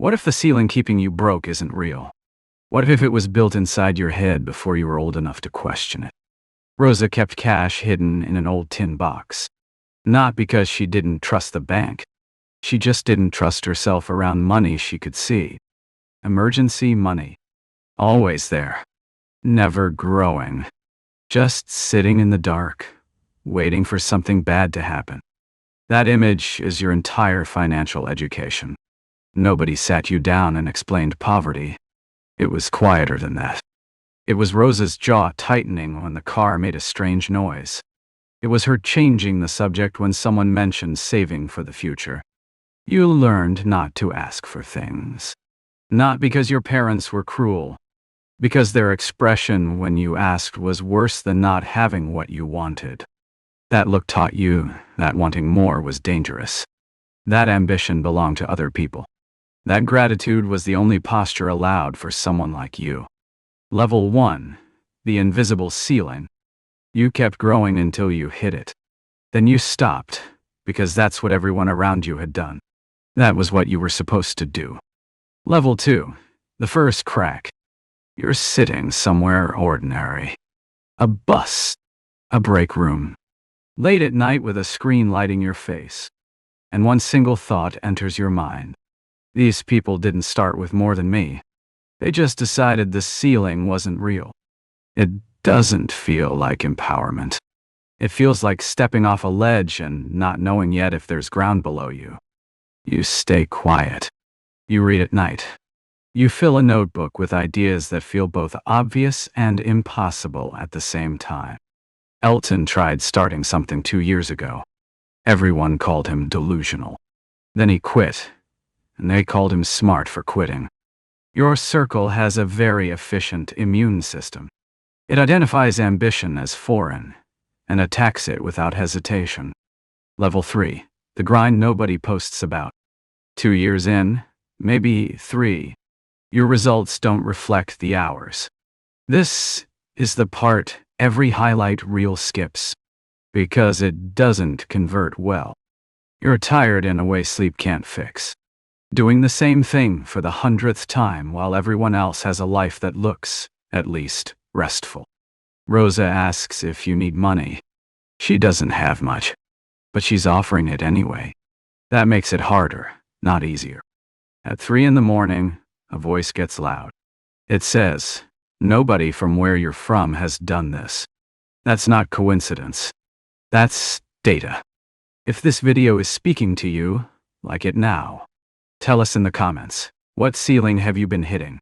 What if the ceiling keeping you broke isn't real? What if it was built inside your head before you were old enough to question it? Rosa kept cash hidden in an old tin box. Not because she didn't trust the bank. She just didn't trust herself around money she could see. Emergency money. Always there. Never growing. Just sitting in the dark, waiting for something bad to happen. That image is your entire financial education. Nobody sat you down and explained poverty. It was quieter than that. It was Rosa's jaw tightening when the car made a strange noise. It was her changing the subject when someone mentioned saving for the future. You learned not to ask for things. Not because your parents were cruel, because their expression when you asked was worse than not having what you wanted. That look taught you that wanting more was dangerous. That ambition belonged to other people. That gratitude was the only posture allowed for someone like you. Level 1, the invisible ceiling. You kept growing until you hit it. Then you stopped, because that's what everyone around you had done. That was what you were supposed to do. Level 2, the first crack. You're sitting somewhere ordinary. A bus. A break room. Late at night with a screen lighting your face. And one single thought enters your mind. These people didn't start with more than me. They just decided the ceiling wasn't real. It doesn't feel like empowerment. It feels like stepping off a ledge and not knowing yet if there's ground below you. You stay quiet. You read at night. You fill a notebook with ideas that feel both obvious and impossible at the same time. Elton tried starting something 2 years ago. Everyone called him delusional. Then he quit, and they called him smart for quitting. Your circle has a very efficient immune system. It identifies ambition as foreign and attacks it without hesitation. Level 3, the grind nobody posts about. 2 years in, maybe 3, your results don't reflect the hours. This is the part every highlight reel skips, because it doesn't convert well. You're tired in a way sleep can't fix. Doing the same thing for the 100th time while everyone else has a life that looks, at least, restful. Rosa asks if you need money. She doesn't have much, but she's offering it anyway. That makes it harder, not easier. At 3 in the morning, a voice gets loud. It says, "Nobody from where you're from has done this." That's not coincidence. That's data. If this video is speaking to you, like it now, tell us in the comments, what ceiling have you been hitting?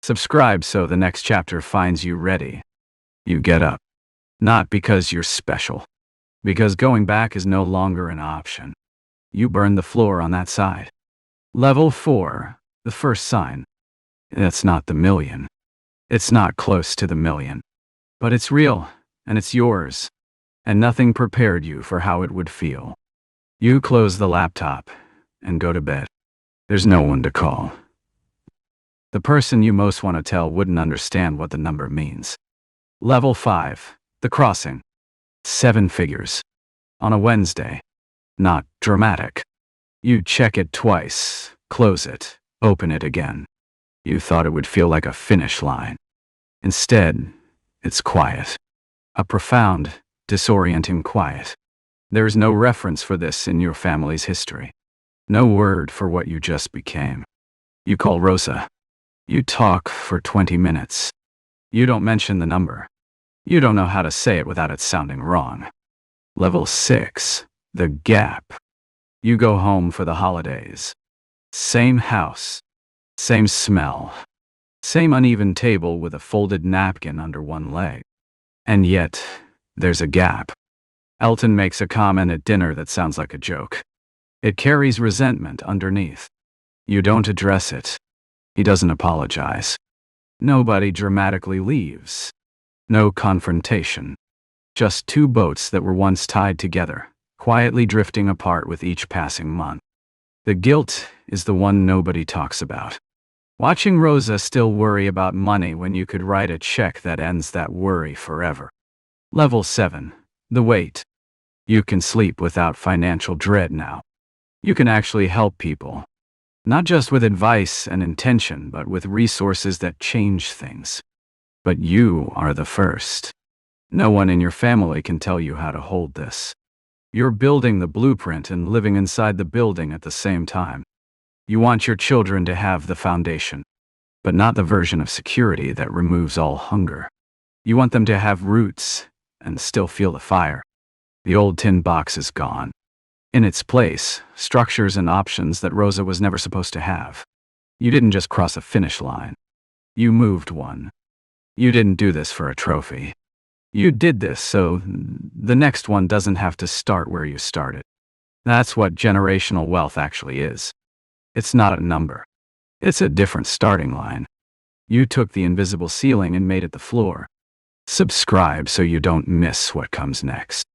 Subscribe so the next chapter finds you ready. You get up. Not because you're special. Because going back is no longer an option. You burn the floor on that side. Level 4, the first sign. It's not the million. It's not close to the million. But it's real, and it's yours. And nothing prepared you for how it would feel. You close the laptop and go to bed. There's no one to call. The person you most want to tell wouldn't understand what the number means. Level 5, the crossing. 7 figures. On a Wednesday. Not dramatic. You check it twice, close it, open it again. You thought it would feel like a finish line. Instead, it's quiet. A profound, disorienting quiet. There's no reference for this in your family's history. No word for what you just became. You call Rosa. You talk for 20 minutes. You don't mention the number. You don't know how to say it without it sounding wrong. Level 6, the gap. You go home for the holidays. Same house. Same smell. Same uneven table with a folded napkin under one leg. And yet, there's a gap. Elton makes a comment at dinner that sounds like a joke. It carries resentment underneath. You don't address it. He doesn't apologize. Nobody dramatically leaves. No confrontation. Just 2 boats that were once tied together, quietly drifting apart with each passing month. The guilt is the one nobody talks about. Watching Rosa still worry about money when you could write a check that ends that worry forever. Level 7, the weight. You can sleep without financial dread now. You can actually help people. Not just with advice and intention, but with resources that change things. But you are the first. No one in your family can tell you how to hold this. You're building the blueprint and living inside the building at the same time. You want your children to have the foundation, but not the version of security that removes all hunger. You want them to have roots and still feel the fire. The old tin box is gone. In its place, structures and options that Rosa was never supposed to have. You didn't just cross a finish line. You moved one. You didn't do this for a trophy. You did this so the next one doesn't have to start where you started. That's what generational wealth actually is. It's not a number. It's a different starting line. You took the invisible ceiling and made it the floor. Subscribe so you don't miss what comes next.